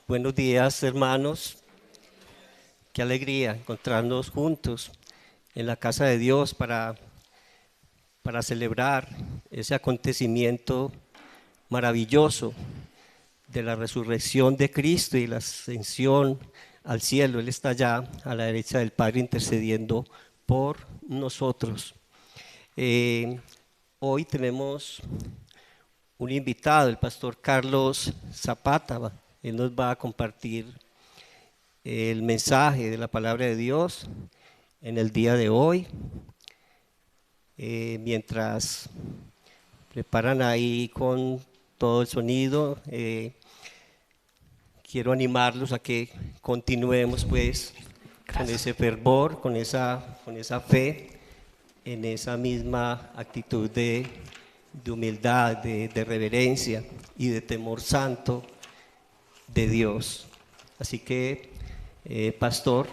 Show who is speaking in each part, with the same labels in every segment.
Speaker 1: Buenos días, hermanos. Qué alegría encontrarnos juntos en la casa de Dios para celebrar ese acontecimiento maravilloso de la resurrección de Cristo y la ascensión al cielo. Él está allá a la derecha del Padre intercediendo por nosotros. Hoy tenemos un invitado, el pastor Carlos Zapata. Él nos va a compartir el mensaje de la palabra de Dios en el día de hoy. Mientras preparan ahí con todo el sonido, quiero animarlos a que continuemos pues con ese fervor, con esa fe, en esa misma actitud de humildad, de reverencia y de temor santo de Dios. Así que, pastor,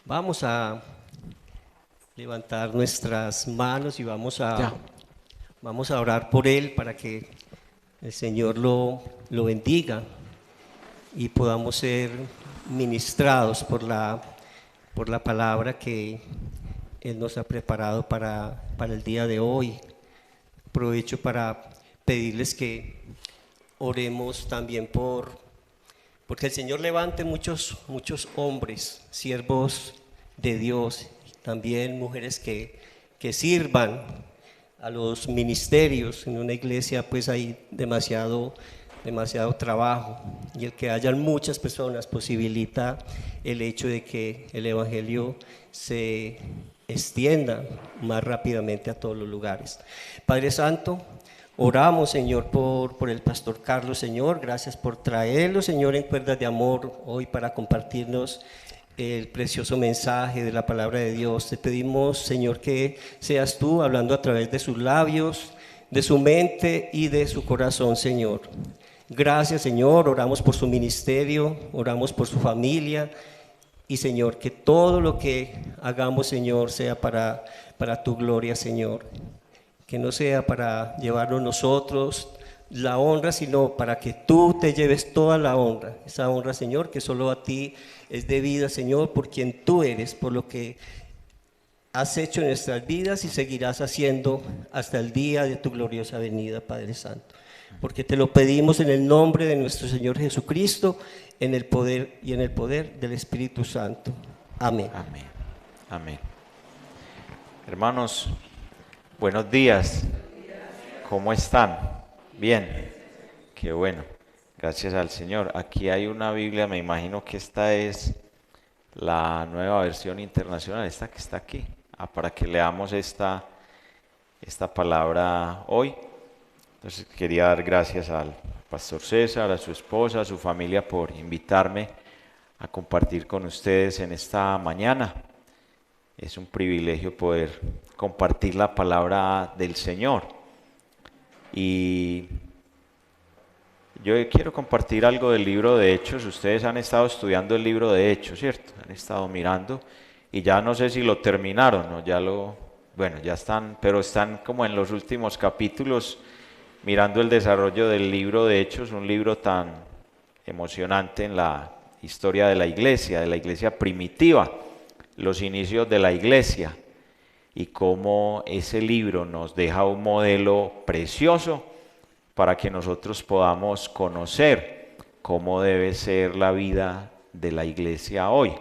Speaker 1: vamos a levantar nuestras manos y vamos a orar por él para que el Señor lo bendiga y podamos ser ministrados por la palabra que Él nos ha preparado para el día de hoy. Aprovecho para pedirles que oremos también porque el Señor levante muchos hombres, siervos de Dios, también mujeres que sirvan a los ministerios. En una iglesia pues hay demasiado trabajo, y el que hayan muchas personas posibilita el hecho de que el evangelio se extienda más rápidamente a todos los lugares. Padre Santo, oramos, Señor, por el pastor Carlos, Señor. Gracias por traerlo, Señor, en cuerdas de amor hoy para compartirnos el precioso mensaje de la palabra de Dios. Te pedimos, Señor, que seas tú hablando a través de sus labios, de su mente y de su corazón, Señor. Gracias, Señor. Oramos por su ministerio, oramos por su familia. Y, Señor, que todo lo que hagamos, Señor, sea para tu gloria, Señor. Que no sea para llevarnos nosotros la honra, sino para que tú te lleves toda la honra. Esa honra, Señor, que solo a ti es debida, Señor, por quien tú eres, por lo que has hecho en nuestras vidas y seguirás haciendo hasta el día de tu gloriosa venida, Padre Santo. Porque te lo pedimos en el nombre de nuestro Señor Jesucristo, en el poder del Espíritu Santo. Amén.
Speaker 2: Amén. Amén. Hermanos, buenos días. ¿Cómo están? Bien. Qué bueno. Gracias al Señor. Aquí hay una Biblia, me imagino que esta es la nueva versión internacional, esta que está aquí. Para que leamos esta palabra hoy. Entonces quería dar gracias al pastor César, a su esposa, a su familia por invitarme a compartir con ustedes en esta mañana. Es un privilegio poder compartir la palabra del Señor. Y yo quiero compartir algo del libro de Hechos. Ustedes han estado estudiando el libro de Hechos, ¿cierto? Han estado mirando y ya no sé si lo terminaron, ¿no? Ya están, pero están como en los últimos capítulos mirando el desarrollo del libro de Hechos, un libro tan emocionante en la historia de la iglesia primitiva, los inicios de la iglesia, y cómo ese libro nos deja un modelo precioso para que nosotros podamos conocer cómo debe ser la vida de la iglesia hoy,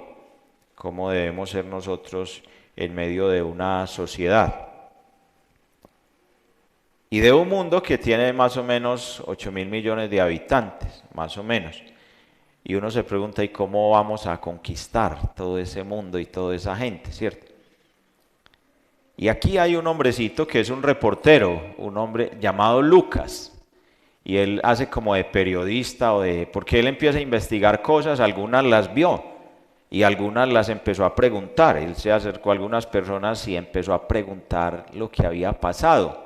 Speaker 2: cómo debemos ser nosotros en medio de una sociedad y de un mundo que tiene más o menos 8.000 millones de habitantes, más o menos. Y uno se pregunta, ¿y cómo vamos a conquistar todo ese mundo y toda esa gente, cierto? Y aquí hay un hombrecito que es un reportero, un hombre llamado Lucas. Y él hace como de periodista porque él empieza a investigar cosas, algunas las vio y algunas las empezó a preguntar. Él se acercó a algunas personas y empezó a preguntar lo que había pasado.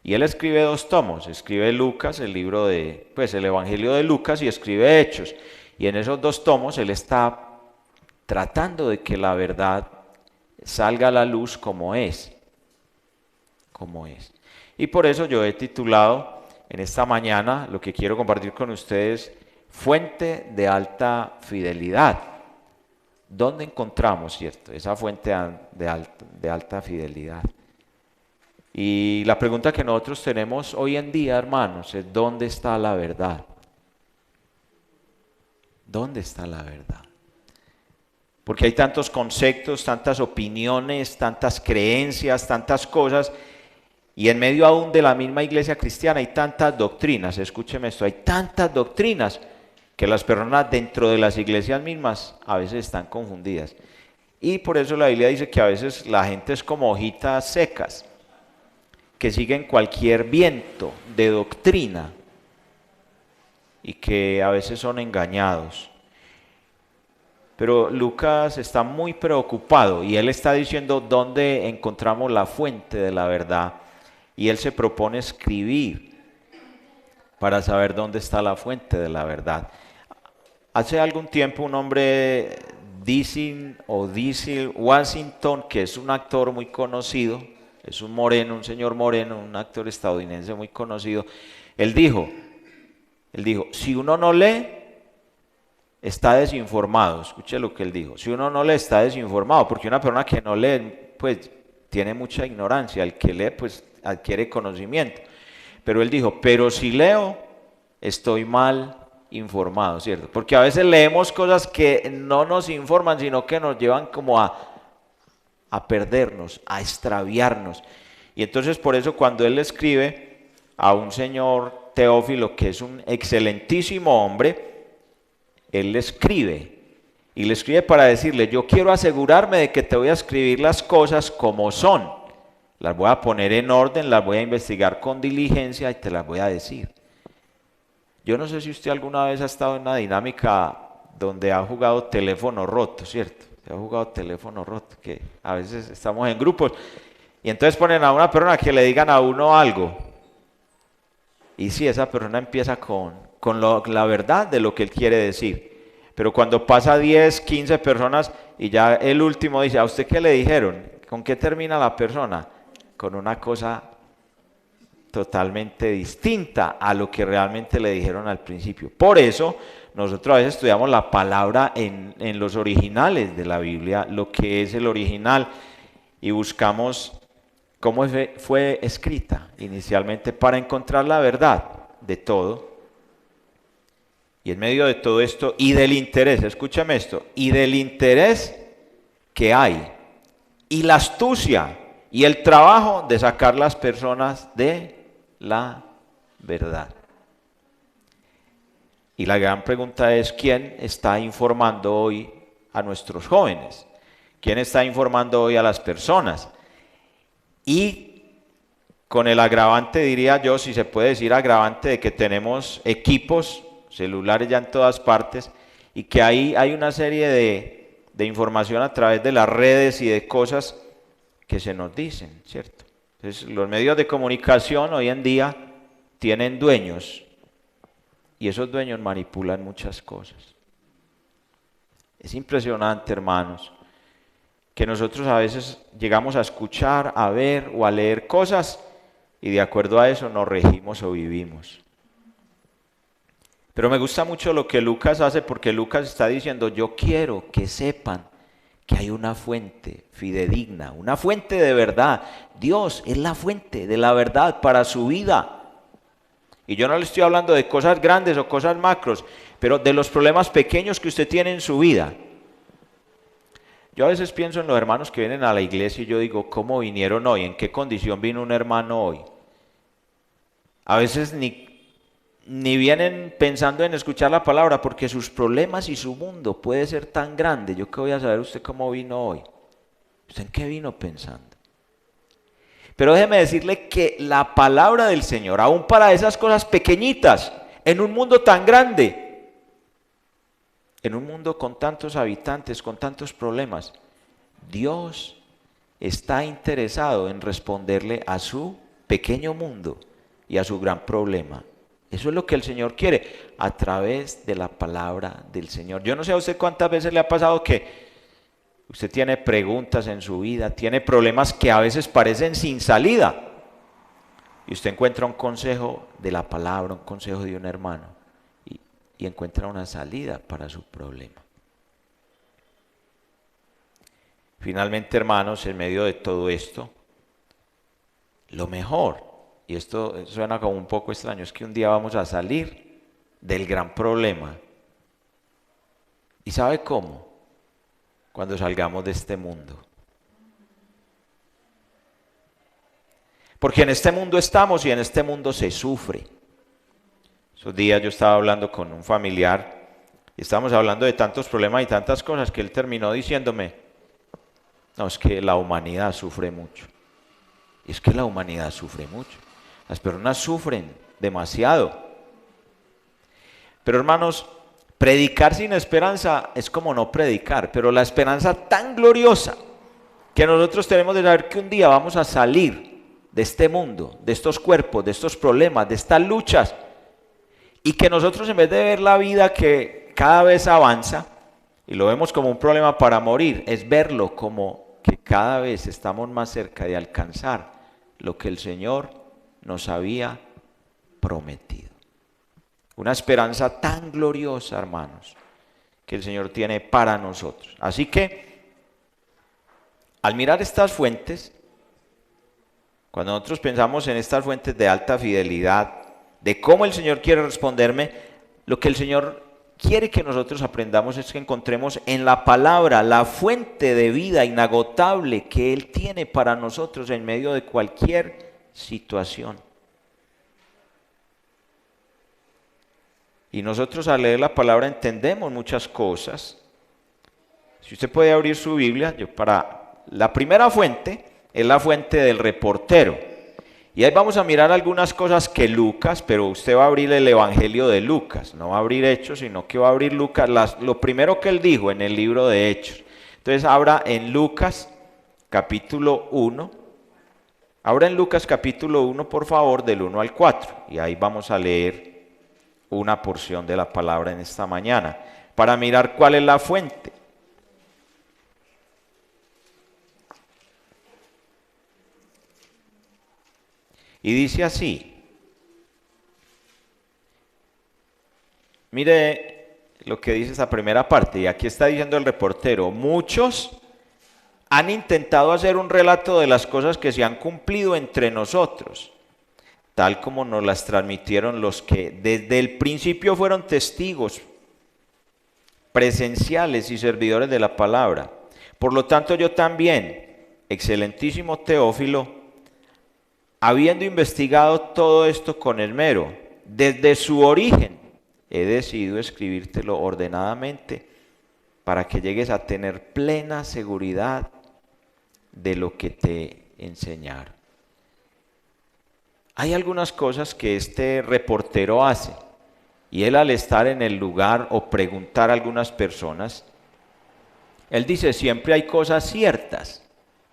Speaker 2: Y él escribe 2 tomos, escribe Lucas, el Evangelio de Lucas, y escribe Hechos. Y en esos 2 tomos él está tratando de que la verdad salga a la luz como es. Y por eso yo he titulado en esta mañana lo que quiero compartir con ustedes, fuente de alta fidelidad. ¿Dónde encontramos, cierto, esa fuente de alta fidelidad? Y la pregunta que nosotros tenemos hoy en día, hermanos, es ¿dónde está la verdad? ¿Dónde está la verdad? Porque hay tantos conceptos, tantas opiniones, tantas creencias, tantas cosas, y en medio aún de la misma iglesia cristiana hay tantas doctrinas, escúcheme esto, hay tantas doctrinas que las personas dentro de las iglesias mismas a veces están confundidas. Y por eso la Biblia dice que a veces la gente es como hojitas secas, que siguen cualquier viento de doctrina y que a veces son engañados. Pero Lucas está muy preocupado y él está diciendo dónde encontramos la fuente de la verdad. Y él se propone escribir para saber dónde está la fuente de la verdad. Hace algún tiempo un hombre, Denzel Washington, que es un actor muy conocido, es un moreno, un señor moreno, un actor estadounidense muy conocido, él dijo, si uno no lee, está desinformado. Escuche lo que él dijo, si uno no lee, está desinformado, porque una persona que no lee, pues tiene mucha ignorancia, el que lee, pues adquiere conocimiento. Pero él dijo, pero si leo, estoy mal informado, ¿cierto? Porque a veces leemos cosas que no nos informan, sino que nos llevan como a perdernos, a extraviarnos. Y entonces por eso cuando él le escribe a un señor Teófilo, que es un excelentísimo hombre, él le escribe, y le escribe para decirle, yo quiero asegurarme de que te voy a escribir las cosas como son, las voy a poner en orden, las voy a investigar con diligencia y te las voy a decir. Yo no sé si usted alguna vez ha estado en una dinámica donde ha jugado teléfono roto, ¿cierto? Se ha jugado teléfono roto, que a veces estamos en grupos y entonces ponen a una persona que le digan a uno algo. Y sí, esa persona empieza con la verdad de lo que él quiere decir. Pero cuando pasa 10, 15 personas y ya el último dice, ¿a usted qué le dijeron? ¿Con qué termina la persona? Con una cosa totalmente distinta a lo que realmente le dijeron al principio. Por eso nosotros a veces estudiamos la palabra en los originales de la Biblia, lo que es el original, y buscamos cómo fue escrita inicialmente para encontrar la verdad de todo. Y en medio de todo esto, y del interés, escúchame esto, y del interés que hay, y la astucia, y el trabajo de sacar las personas de la verdad. Y la gran pregunta es, ¿quién está informando hoy a nuestros jóvenes? ¿Quién está informando hoy a las personas? Y con el agravante, diría yo, si se puede decir agravante, de que tenemos equipos celulares ya en todas partes y que ahí hay una serie de información a través de las redes y de cosas que se nos dicen, ¿cierto? Entonces, los medios de comunicación hoy en día tienen dueños y esos dueños manipulan muchas cosas. Es impresionante, hermanos, que nosotros a veces llegamos a escuchar, a ver o a leer cosas y de acuerdo a eso nos regimos o vivimos. Pero me gusta mucho lo que Lucas hace porque Lucas está diciendo, yo quiero que sepan que hay una fuente fidedigna, una fuente de verdad. Dios es la fuente de la verdad para su vida. Y yo no le estoy hablando de cosas grandes o cosas macros, pero de los problemas pequeños que usted tiene en su vida. Yo a veces pienso en los hermanos que vienen a la iglesia y yo digo, ¿cómo vinieron hoy? ¿En qué condición vino un hermano hoy? A veces ni vienen pensando en escuchar la palabra porque sus problemas y su mundo puede ser tan grande. ¿Yo qué voy a saber usted cómo vino hoy? ¿Usted en qué vino pensando? Pero déjeme decirle que la palabra del Señor, aún para esas cosas pequeñitas, en un mundo tan grande, en un mundo con tantos habitantes, con tantos problemas, Dios está interesado en responderle a su pequeño mundo y a su gran problema. Eso es lo que el Señor quiere, a través de la palabra del Señor. Yo no sé a usted cuántas veces le ha pasado que usted tiene preguntas en su vida, tiene problemas que a veces parecen sin salida. y usted encuentra un consejo de la palabra, un consejo de un hermano, y encuentra una salida para su problema. Finalmente, hermanos, en medio de todo esto, lo mejor, y esto suena como un poco extraño, es que un día vamos a salir del gran problema. ¿Y sabe cómo? Cuando salgamos de este mundo. Porque en este mundo estamos y en este mundo se sufre. Esos días yo estaba hablando con un familiar y estábamos hablando de tantos problemas y tantas cosas que él terminó diciéndome, no, es que la humanidad sufre mucho. Y es que la humanidad sufre mucho. Las personas sufren demasiado. Pero hermanos, predicar sin esperanza es como no predicar, pero la esperanza tan gloriosa que nosotros tenemos de saber que un día vamos a salir de este mundo, de estos cuerpos, de estos problemas, de estas luchas, y que nosotros en vez de ver la vida que cada vez avanza, y lo vemos como un problema para morir, es verlo como que cada vez estamos más cerca de alcanzar lo que el Señor nos había prometido. Una esperanza tan gloriosa, hermanos, que el Señor tiene para nosotros. Así que, al mirar estas fuentes, cuando nosotros pensamos en estas fuentes de alta fidelidad, de cómo el Señor quiere responderme, lo que el Señor quiere que nosotros aprendamos es que encontremos en la palabra la fuente de vida inagotable que Él tiene para nosotros en medio de cualquier situación. Y nosotros al leer la palabra entendemos muchas cosas. Si usted puede abrir su Biblia, la primera fuente es la fuente del reportero. Y ahí vamos a mirar algunas cosas que Lucas, pero usted va a abrir el Evangelio de Lucas, no va a abrir Hechos, sino que va a abrir Lucas, lo primero que él dijo en el libro de Hechos. Entonces abra en Lucas capítulo 1, abra en Lucas capítulo 1 por favor del 1 al 4, y ahí vamos a leer una porción de la palabra en esta mañana, para mirar cuál es la fuente. Y dice así, mire lo que dice esta primera parte, y aquí está diciendo el reportero, muchos han intentado hacer un relato de las cosas que se han cumplido entre nosotros, tal como nos las transmitieron los que desde el principio fueron testigos presenciales y servidores de la palabra. Por lo tanto, yo también, excelentísimo Teófilo, habiendo investigado todo esto con esmero, desde su origen, he decidido escribírtelo ordenadamente para que llegues a tener plena seguridad de lo que te enseñaron. Hay algunas cosas que este reportero hace, y él al estar en el lugar o preguntar a algunas personas, él dice, siempre hay cosas ciertas,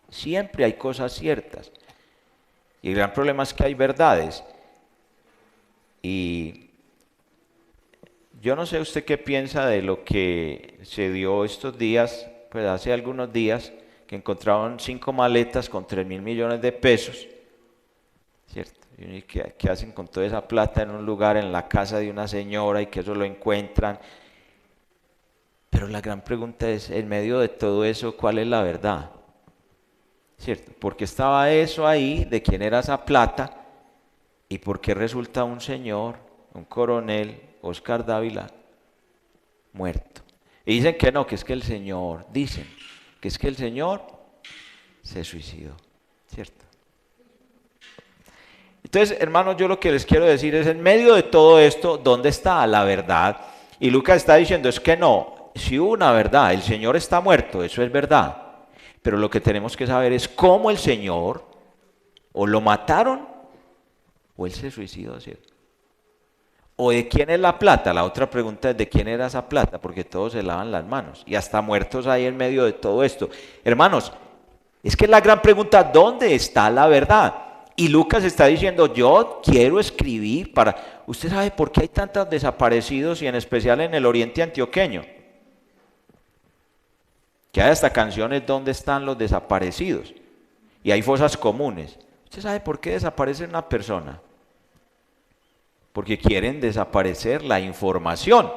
Speaker 2: siempre hay cosas ciertas. Y el gran problema es que hay verdades. Y yo no sé usted qué piensa de lo que se dio estos días, pues hace algunos días, que encontraron 5 maletas con 3.000 millones de pesos, ¿cierto? ¿Y qué hacen con toda esa plata en un lugar, en la casa de una señora, y que eso lo encuentran? Pero la gran pregunta es, en medio de todo eso, ¿cuál es la verdad? ¿Cierto? ¿Por qué estaba eso ahí? ¿De quién era esa plata? ¿Y por qué resulta un señor, un coronel, Oscar Dávila, muerto? Y dicen que no, que es que el señor, dicen que es que el señor se suicidó, ¿cierto? Entonces, hermanos, yo lo que les quiero decir es, en medio de todo esto, ¿dónde está la verdad? Y Lucas está diciendo, es que no, si hubo una verdad, el Señor está muerto, eso es verdad. Pero lo que tenemos que saber es cómo el Señor, o lo mataron, o Él se suicidó, ¿cierto? ¿O de quién es la plata? La otra pregunta es, ¿de quién era esa plata? Porque todos se lavan las manos, y hasta muertos hay en medio de todo esto. Hermanos, es que la gran pregunta, ¿dónde está la verdad? Y Lucas está diciendo, yo quiero escribir para... ¿Usted sabe por qué hay tantos desaparecidos, y en especial en el oriente antioqueño? Que hay hasta canciones, ¿dónde están los desaparecidos? Y hay fosas comunes. ¿Usted sabe por qué desaparece una persona? Porque quieren desaparecer la información.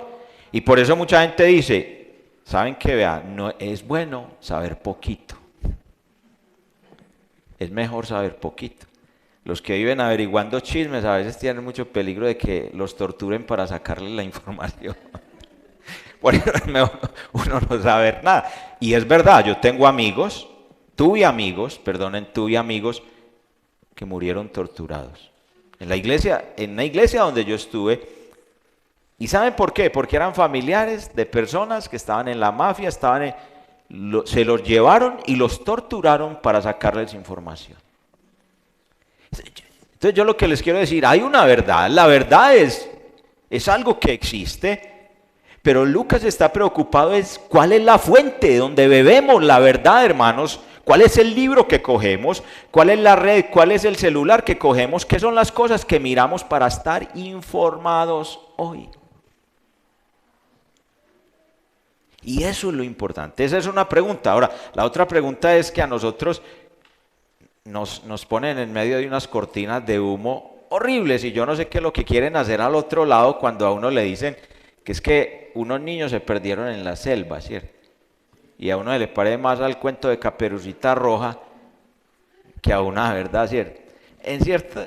Speaker 2: Y por eso mucha gente dice, ¿saben qué? Vean, no es bueno saber poquito. Es mejor saber poquito. Los que viven averiguando chismes a veces tienen mucho peligro de que los torturen para sacarles la información. Por eso es mejor uno no saber nada. Y es verdad, yo tengo amigos, tuve amigos que murieron torturados. En una iglesia donde yo estuve. ¿Y saben por qué? Porque eran familiares de personas que estaban en la mafia, se los llevaron y los torturaron para sacarles información. Entonces yo lo que les quiero decir, hay una verdad, la verdad es algo que existe, pero Lucas está preocupado es cuál es la fuente de donde bebemos la verdad, hermanos, cuál es el libro que cogemos, cuál es la red, cuál es el celular que cogemos, qué son las cosas que miramos para estar informados hoy. Y eso es lo importante, esa es una pregunta. Ahora, la otra pregunta es que a nosotros nos ponen en medio de unas cortinas de humo horribles y yo no sé qué es lo que quieren hacer al otro lado cuando a uno le dicen que es que unos niños se perdieron en la selva, ¿cierto? Y a uno le parece más al cuento de Caperucita Roja que a una verdad, ¿cierto?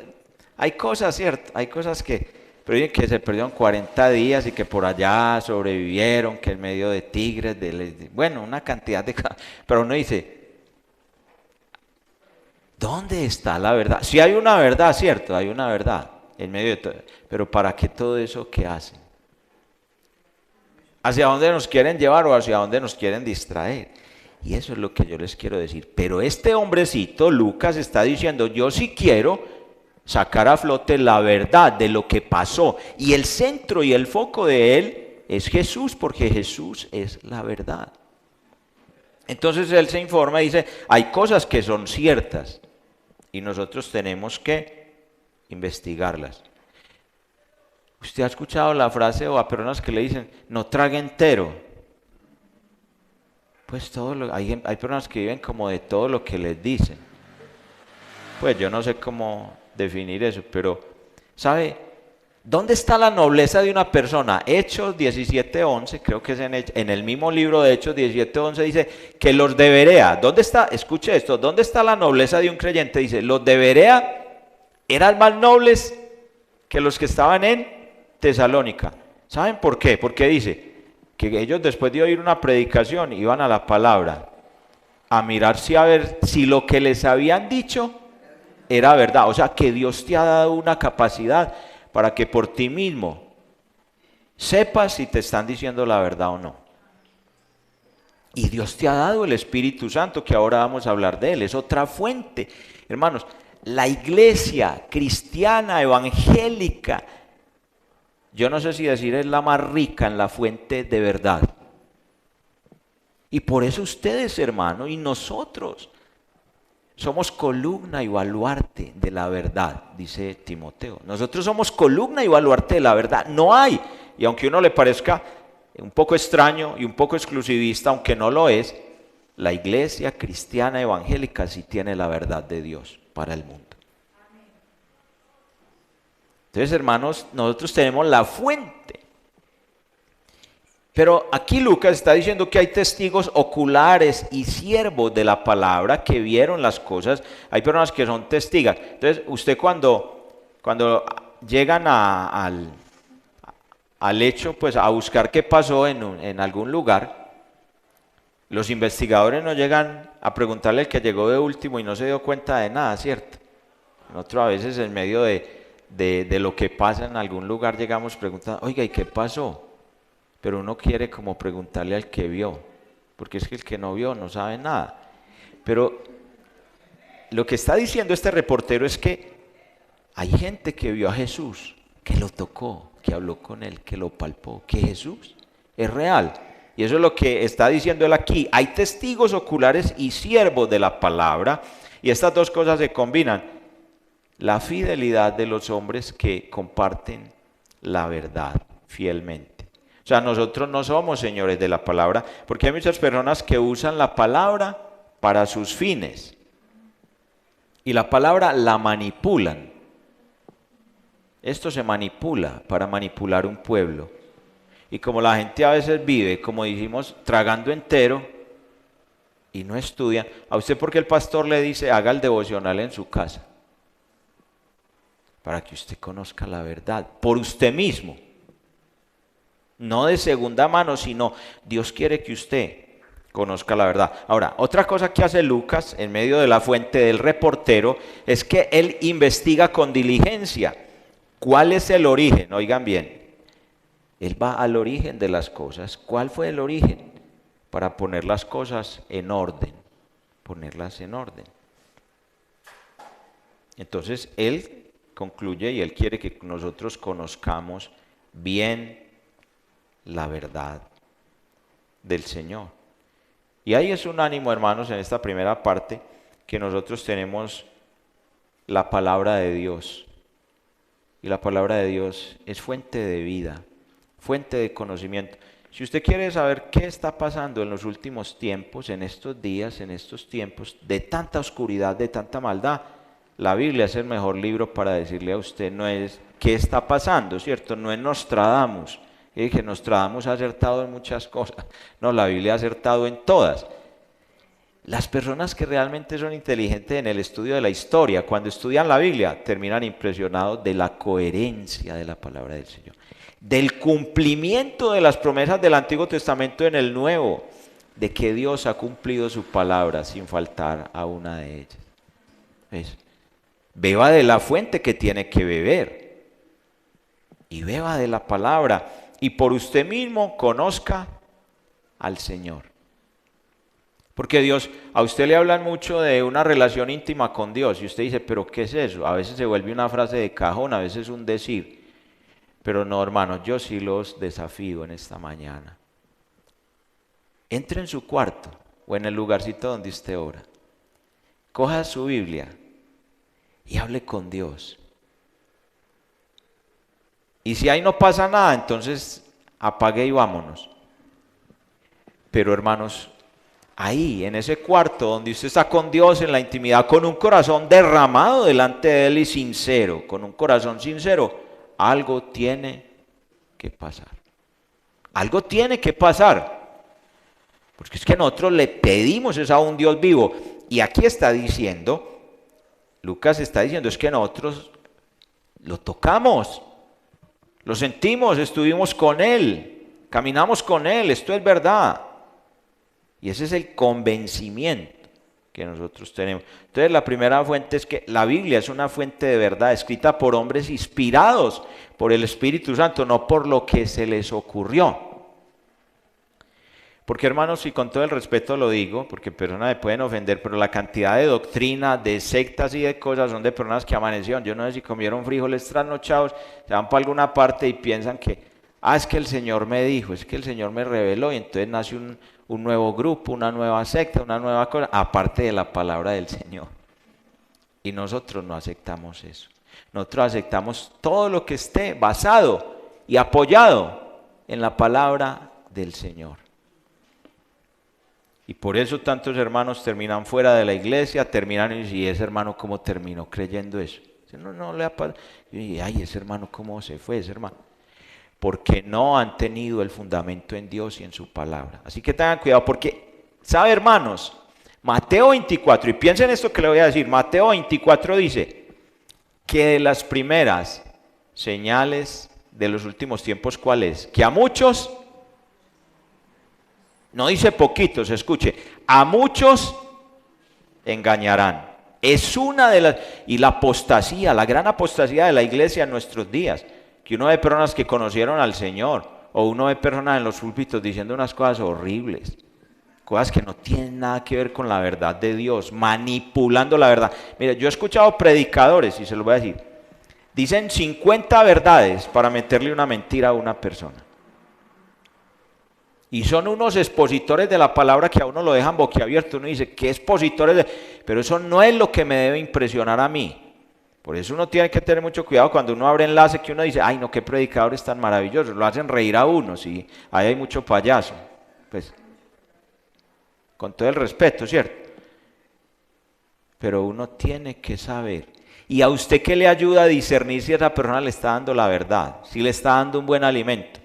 Speaker 2: Hay cosas, ¿cierto? Hay cosas pero dicen que se perdieron 40 días y que por allá sobrevivieron, que en medio de tigres, bueno, una cantidad de cosas. Pero uno dice, ¿dónde está la verdad? Si hay una verdad, cierto, hay una verdad en medio de todo. Pero ¿para qué todo eso que hacen? ¿Hacia dónde nos quieren llevar o hacia dónde nos quieren distraer? Y eso es lo que yo les quiero decir. Pero este hombrecito, Lucas, está diciendo, yo sí quiero sacar a flote la verdad de lo que pasó. Y el centro y el foco de él es Jesús, porque Jesús es la verdad. Entonces él se informa y dice, hay cosas que son ciertas y nosotros tenemos que investigarlas. ¿Usted ha escuchado la frase o a personas que le dicen, no trague entero? Pues hay personas que viven como de todo lo que les dicen. Pues yo no sé cómo definir eso, pero ¿sabe? ¿Dónde está la nobleza de una persona? Hechos 17:11, creo que es en el mismo libro de Hechos 17:11 dice que los de Berea, ¿dónde está? Escuche esto, ¿dónde está la nobleza de un creyente? Dice, los de Berea eran más nobles que los que estaban en Tesalónica. ¿Saben por qué? Porque dice que ellos después de oír una predicación iban a la palabra a mirar a ver si lo que les habían dicho era verdad. O sea, que Dios te ha dado una capacidad para que por ti mismo sepas si te están diciendo la verdad o no. Y Dios te ha dado el Espíritu Santo, que ahora vamos a hablar de él, es otra fuente. Hermanos, la iglesia cristiana, evangélica, yo no sé si decir es la más rica en la fuente de verdad. Y por eso ustedes, hermanos, y nosotros, somos columna y baluarte de la verdad, dice Timoteo. Nosotros somos columna y baluarte de la verdad. No hay, y aunque a uno le parezca un poco extraño y un poco exclusivista, aunque no lo es, la iglesia cristiana evangélica sí tiene la verdad de Dios para el mundo. Entonces, hermanos, nosotros tenemos la fuente. Pero aquí Lucas está diciendo que hay testigos oculares y siervos de la palabra que vieron las cosas. Hay personas que son testigas. Entonces, usted cuando llegan al hecho, pues a buscar qué pasó en algún lugar, los investigadores no llegan a preguntarle al que llegó de último y no se dio cuenta de nada, ¿cierto? Nosotros a veces en medio de lo que pasa en algún lugar llegamos preguntando, oiga, ¿y qué pasó? Pero uno quiere como preguntarle al que vio, porque es que el que no vio no sabe nada. Pero lo que está diciendo este reportero es que hay gente que vio a Jesús, que lo tocó, que habló con él, que lo palpó, que Jesús es real. Y eso es lo que está diciendo él aquí. Hay testigos oculares y siervos de la palabra, y estas dos cosas se combinan. La fidelidad de los hombres que comparten la verdad fielmente. O sea, nosotros no somos señores de la palabra, porque hay muchas personas que usan la palabra para sus fines. Y la palabra la manipulan. Esto se manipula para manipular un pueblo. Y como la gente a veces vive, como dijimos, tragando entero y no estudia, ¿a usted por qué el pastor le dice haga el devocional en su casa? Para que usted conozca la verdad, por usted mismo. No de segunda mano, sino Dios quiere que usted conozca la verdad. Ahora, otra cosa que hace Lucas en medio de la fuente del reportero es que él investiga con diligencia. ¿Cuál es el origen? Oigan bien, él va al origen de las cosas. ¿Cuál fue el origen? Para poner las cosas en orden, ponerlas en orden. Entonces, él concluye y él quiere que nosotros conozcamos bien la verdad del Señor. Y ahí es un ánimo, hermanos, en esta primera parte, que nosotros tenemos la palabra de Dios. Y la palabra de Dios es fuente de vida, fuente de conocimiento. Si usted quiere saber qué está pasando en los últimos tiempos, en estos días, en estos tiempos de tanta oscuridad, de tanta maldad, la Biblia es el mejor libro para decirle a usted, no es qué está pasando, ¿cierto? No es Nostradamus, que Nostradamus ha acertado en muchas cosas. No, la Biblia ha acertado en todas. Las personas que realmente son inteligentes en el estudio de la historia, cuando estudian la Biblia, terminan impresionados de la coherencia de la palabra del Señor, del cumplimiento de las promesas del Antiguo Testamento en el Nuevo, de que Dios ha cumplido su palabra sin faltar a una de ellas. ¿Ves? Beba de la fuente que tiene que beber y beba de la palabra y por usted mismo conozca al Señor. Porque Dios, a usted le hablan mucho de una relación íntima con Dios y usted dice, pero ¿qué es eso? A veces se vuelve una frase de cajón, a veces un decir. Pero no, hermanos, yo sí los desafío en esta mañana. Entre en su cuarto o en el lugarcito donde usted ora. Coja su Biblia y hable con Dios. Y si ahí no pasa nada, entonces apague y vámonos. Pero hermanos, ahí, en ese cuarto donde usted está con Dios en la intimidad, con un corazón derramado delante de Él y sincero, con un corazón sincero, algo tiene que pasar. Algo tiene que pasar. Porque es que nosotros le pedimos eso a un Dios vivo. Y aquí está diciendo, Lucas está diciendo, es que nosotros lo tocamos, lo sentimos, estuvimos con Él, caminamos con Él, esto es verdad. Y ese es el convencimiento que nosotros tenemos. Entonces la primera fuente es que la Biblia es una fuente de verdad, escrita por hombres inspirados por el Espíritu Santo, no por lo que se les ocurrió. Porque hermanos, y con todo el respeto lo digo, porque personas me pueden ofender, pero la cantidad de doctrina, de sectas y de cosas son de personas que amanecieron, yo no sé si comieron frijoles trasnochados, se van para alguna parte y piensan que, es que el Señor me dijo, es que el Señor me reveló y entonces nace un nuevo grupo, una nueva secta, una nueva cosa, aparte de la palabra del Señor. Y nosotros no aceptamos eso. Nosotros aceptamos todo lo que esté basado y apoyado en la palabra del Señor. Y por eso tantos hermanos terminan fuera de la iglesia, terminan y ese hermano cómo terminó creyendo eso. No le ha pasado. Y ese hermano cómo se fue, ese hermano. Porque no han tenido el fundamento en Dios y en su palabra. Así que tengan cuidado porque, ¿sabe hermanos? Mateo 24, y piensen esto que le voy a decir, Mateo 24 dice que de las primeras señales de los últimos tiempos, ¿cuál es? Que a muchos, no dice poquitos, escuche, a muchos engañarán. Es una de las, y la apostasía, la gran apostasía de la iglesia en nuestros días, que uno ve personas que conocieron al Señor, o uno ve personas en los púlpitos diciendo unas cosas horribles, cosas que no tienen nada que ver con la verdad de Dios, manipulando la verdad. Mira, yo he escuchado predicadores, y se los voy a decir, dicen 50 verdades para meterle una mentira a una persona. Y son unos expositores de la palabra que a uno lo dejan boquiabierto. Uno dice, ¿qué expositores? Pero eso no es lo que me debe impresionar a mí. Por eso uno tiene que tener mucho cuidado cuando uno abre enlace que uno dice, ay no, qué predicadores tan maravillosos, lo hacen reír a uno, sí, ahí hay mucho payaso, pues, con todo el respeto, ¿cierto? pero uno tiene que saber. ¿Y a usted qué le ayuda a discernir si esa persona le está dando la verdad? Si le está dando un buen alimento.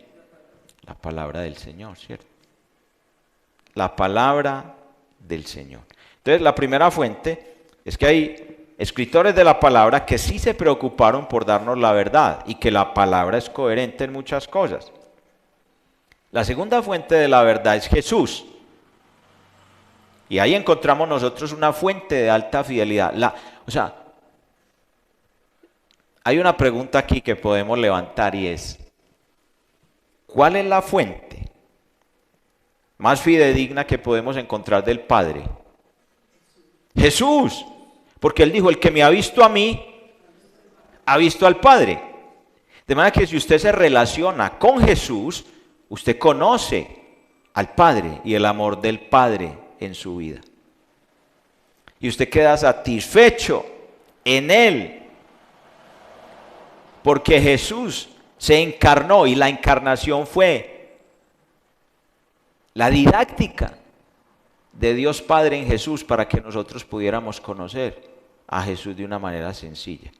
Speaker 2: La palabra del Señor, ¿cierto? La palabra del Señor. Entonces, la primera fuente es que hay escritores de la palabra que sí se preocuparon por darnos la verdad y que la palabra es coherente en muchas cosas. La segunda fuente de la verdad es Jesús. Y ahí encontramos nosotros una fuente de alta fidelidad. Hay una pregunta aquí que podemos levantar y es, ¿cuál es la fuente más fidedigna que podemos encontrar del Padre? Jesús, porque Él dijo, el que me ha visto a mí, ha visto al Padre. De manera que si usted se relaciona con Jesús, usted conoce al Padre y el amor del Padre en su vida. Y usted queda satisfecho en Él, porque Jesús se encarnó y la encarnación fue la didáctica de Dios Padre en Jesús para que nosotros pudiéramos conocer a Jesús de una manera sencilla.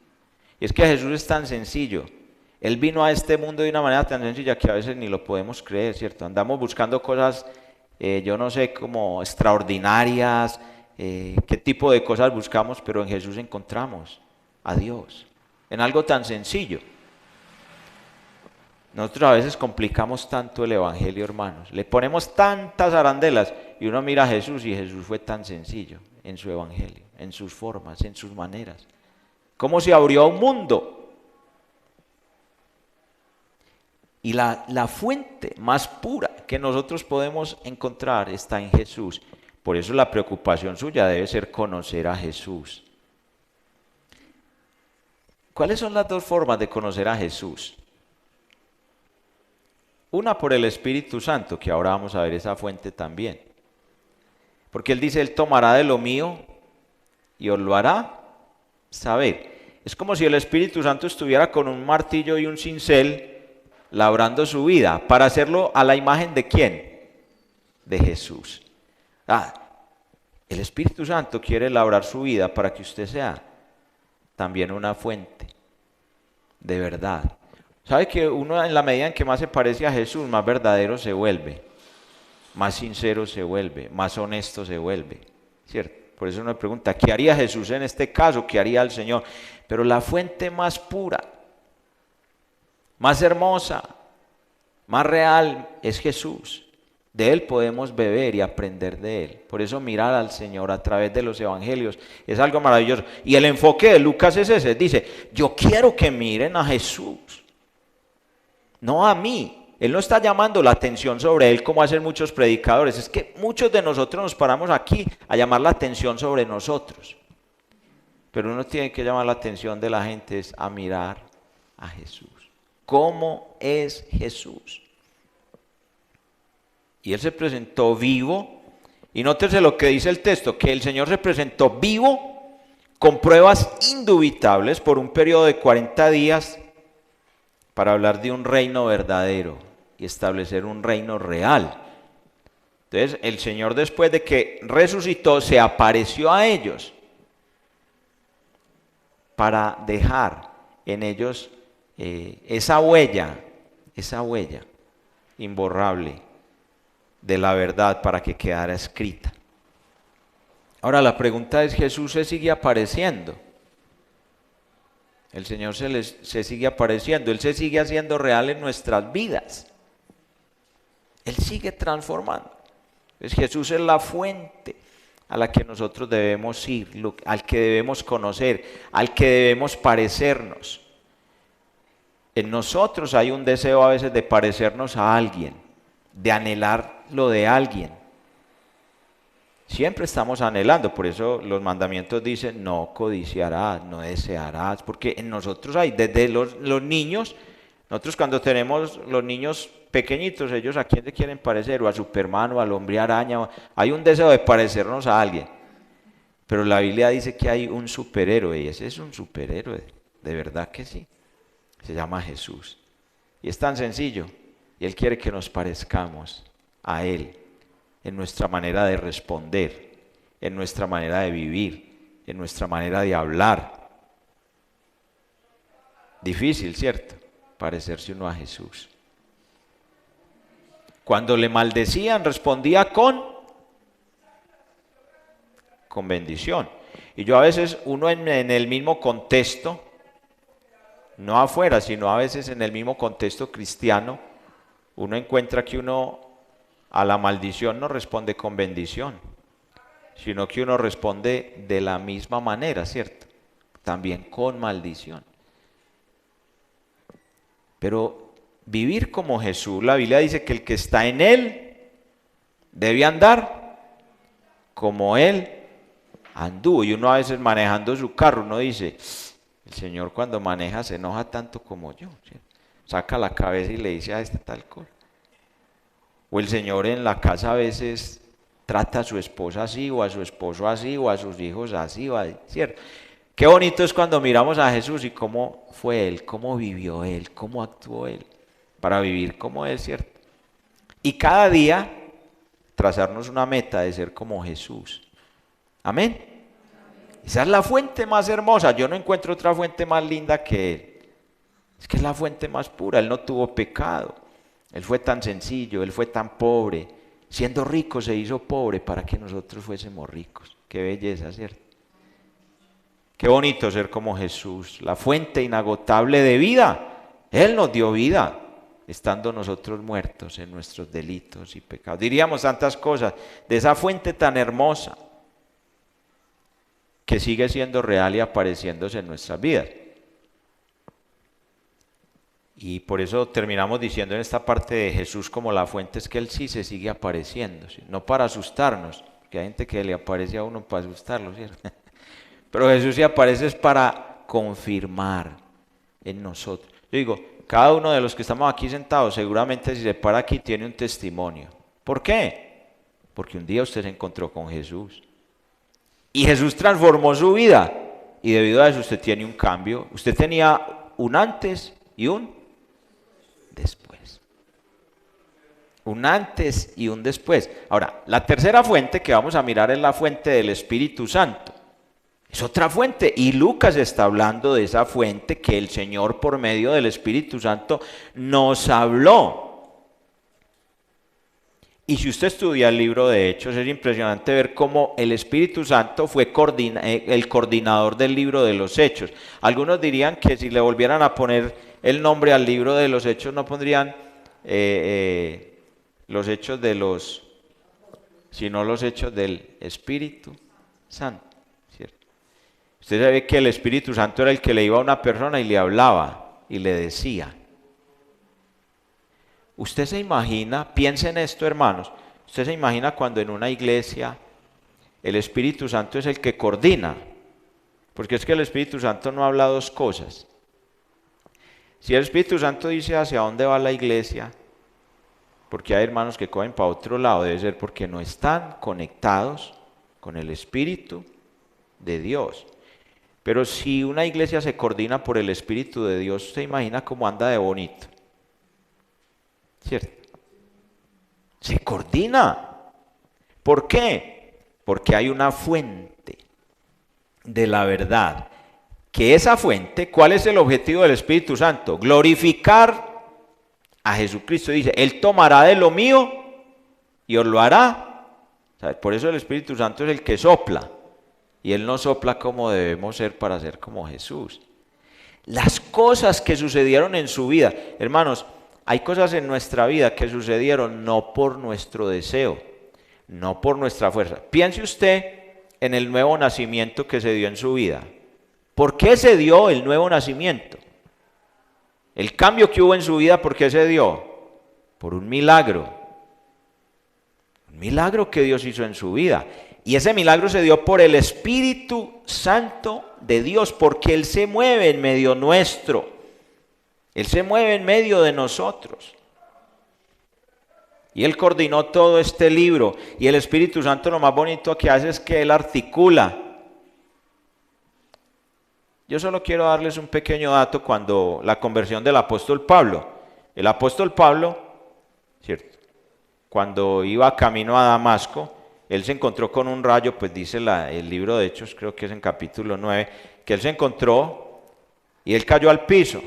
Speaker 2: Y es que Jesús es tan sencillo. Él vino a este mundo de una manera tan sencilla que a veces ni lo podemos creer, ¿cierto? Andamos buscando cosas, yo no sé, como extraordinarias, qué tipo de cosas buscamos, pero en Jesús encontramos a Dios, en algo tan sencillo. Nosotros a veces complicamos tanto el evangelio, hermanos. Le ponemos tantas arandelas y uno mira a Jesús y Jesús fue tan sencillo en su evangelio, en sus formas, en sus maneras. ¿Cómo se abrió a un mundo? Y la fuente más pura que nosotros podemos encontrar está en Jesús. Por eso la preocupación suya debe ser conocer a Jesús. ¿Cuáles son las dos formas de conocer a Jesús? Una por el Espíritu Santo, que ahora vamos a ver esa fuente también. Porque Él dice, Él tomará de lo mío y os lo hará saber. Es como si el Espíritu Santo estuviera con un martillo y un cincel labrando su vida, para hacerlo a la imagen de ¿quién? De Jesús. El Espíritu Santo quiere labrar su vida para que usted sea también una fuente de verdad. ¿Sabe que uno en la medida en que más se parece a Jesús, más verdadero se vuelve, más sincero se vuelve, más honesto se vuelve? ¿Cierto? Por eso uno me pregunta, ¿qué haría Jesús en este caso? ¿Qué haría el Señor? Pero la fuente más pura, más hermosa, más real es Jesús. De Él podemos beber y aprender de Él. Por eso mirar al Señor a través de los evangelios es algo maravilloso. Y el enfoque de Lucas es ese, dice, yo quiero que miren a Jesús, no a mí. Él no está llamando la atención sobre Él como hacen muchos predicadores. Es que muchos de nosotros nos paramos aquí a llamar la atención sobre nosotros. Pero uno tiene que llamar la atención de la gente es a mirar a Jesús. ¿Cómo es Jesús? Y Él se presentó vivo. Y nótese lo que dice el texto, que el Señor se presentó vivo con pruebas indubitables por un periodo de 40 días para hablar de un reino verdadero y establecer un reino real. Entonces, el Señor, después de que resucitó, se apareció a ellos para dejar en ellos esa huella imborrable de la verdad para que quedara escrita. Ahora la pregunta es, ¿Jesús se sigue apareciendo? El Señor se sigue apareciendo, Él se sigue haciendo real en nuestras vidas. Él sigue transformando. Entonces, Jesús es la fuente a la que nosotros debemos ir, al que debemos conocer, al que debemos parecernos. En nosotros hay un deseo a veces de parecernos a alguien, de anhelar lo de alguien. Siempre estamos anhelando, por eso los mandamientos dicen no codiciarás, no desearás, porque en nosotros hay, desde los niños, nosotros cuando tenemos los niños pequeñitos, ellos a quién se quieren parecer, o a Superman, o al hombre araña, hay un deseo de parecernos a alguien, pero la Biblia dice que hay un superhéroe, y ese es un superhéroe, de verdad que sí, se llama Jesús, y es tan sencillo, y Él quiere que nos parezcamos a Él, en nuestra manera de responder, en nuestra manera de vivir, en nuestra manera de hablar. Difícil, ¿cierto? Parecerse uno a Jesús. Cuando le maldecían, respondía con bendición. Y yo a veces, uno en el mismo contexto, no afuera, sino a veces en el mismo contexto cristiano, uno encuentra que uno a la maldición no responde con bendición, sino que uno responde de la misma manera, ¿cierto? También con maldición. Pero vivir como Jesús, la Biblia dice que el que está en Él debe andar como Él anduvo. Y uno a veces manejando su carro, uno dice, el Señor cuando maneja se enoja tanto como yo, ¿sí? Saca la cabeza y le dice a este tal cosa. O el Señor en la casa a veces trata a su esposa así, o a su esposo así, o a sus hijos así, ¿cierto? Qué bonito es cuando miramos a Jesús y cómo fue Él, cómo vivió Él, cómo actuó Él, para vivir como Él, ¿cierto? Y cada día trazarnos una meta de ser como Jesús. Amén. Esa es la fuente más hermosa. Yo no encuentro otra fuente más linda que Él. Es que es la fuente más pura. Él no tuvo pecado. Él fue tan sencillo, Él fue tan pobre. Siendo rico se hizo pobre para que nosotros fuésemos ricos. Qué belleza, ¿cierto? Qué bonito ser como Jesús, la fuente inagotable de vida. Él nos dio vida, estando nosotros muertos en nuestros delitos y pecados. Diríamos tantas cosas de esa fuente tan hermosa que sigue siendo real y apareciéndose en nuestras vidas. Y por eso terminamos diciendo en esta parte de Jesús como la fuente es que Él sí se sigue apareciendo, ¿sí? No para asustarnos, porque hay gente que le aparece a uno para asustarlo, ¿cierto? Pero Jesús sí aparece es para confirmar en nosotros. Yo digo, cada uno de los que estamos aquí sentados seguramente si se para aquí tiene un testimonio. ¿Por qué? Porque un día usted se encontró con Jesús. Y Jesús transformó su vida. Y debido a eso usted tiene un cambio. Usted tenía un antes y un después. Un antes y un después. Ahora, la tercera fuente que vamos a mirar es la fuente del Espíritu Santo. Es otra fuente y Lucas está hablando de esa fuente que el Señor por medio del Espíritu Santo nos habló. Y si usted estudia el libro de Hechos, es impresionante ver cómo el Espíritu Santo fue el coordinador del libro de los Hechos. Algunos dirían que si le volvieran a poner el nombre al libro de los Hechos, no pondrían los Hechos de los, sino los Hechos del Espíritu Santo. Usted sabe que el Espíritu Santo era el que le iba a una persona y le hablaba y le decía. Usted se imagina, piensa en esto, hermanos, usted se imagina cuando en una iglesia el Espíritu Santo es el que coordina, porque es que el Espíritu Santo no habla dos cosas. Si el Espíritu Santo dice hacia dónde va la iglesia, porque hay hermanos que cogen para otro lado, debe ser porque no están conectados con el Espíritu de Dios. Pero si una iglesia se coordina por el Espíritu de Dios, ¿se imagina cómo anda de bonito? ¿Cierto? Se coordina. ¿Por qué? Porque hay una fuente de la verdad. Que esa fuente, ¿cuál es el objetivo del Espíritu Santo? Glorificar a Jesucristo. Dice, Él tomará de lo mío y os lo hará. ¿Sabes? Por eso el Espíritu Santo es el que sopla. Y Él nos sopla como debemos ser para ser como Jesús. Las cosas que sucedieron en su vida. Hermanos, hay cosas en nuestra vida que sucedieron no por nuestro deseo, no por nuestra fuerza. Piense usted en el nuevo nacimiento que se dio en su vida. ¿Por qué se dio el nuevo nacimiento? El cambio que hubo en su vida, ¿por qué se dio? Por un milagro. Un milagro que Dios hizo en su vida. Y ese milagro se dio por el Espíritu Santo de Dios, porque Él se mueve en medio nuestro. Él se mueve en medio de nosotros. Y Él coordinó todo este libro. Y el Espíritu Santo lo más bonito que hace es que Él articula. Yo solo quiero darles un pequeño dato cuando la conversión del apóstol Pablo. El apóstol Pablo, ¿cierto? Cuando iba camino a Damasco, él se encontró con un rayo, pues dice el libro de Hechos, creo que es en capítulo 9, que él se encontró y él cayó al piso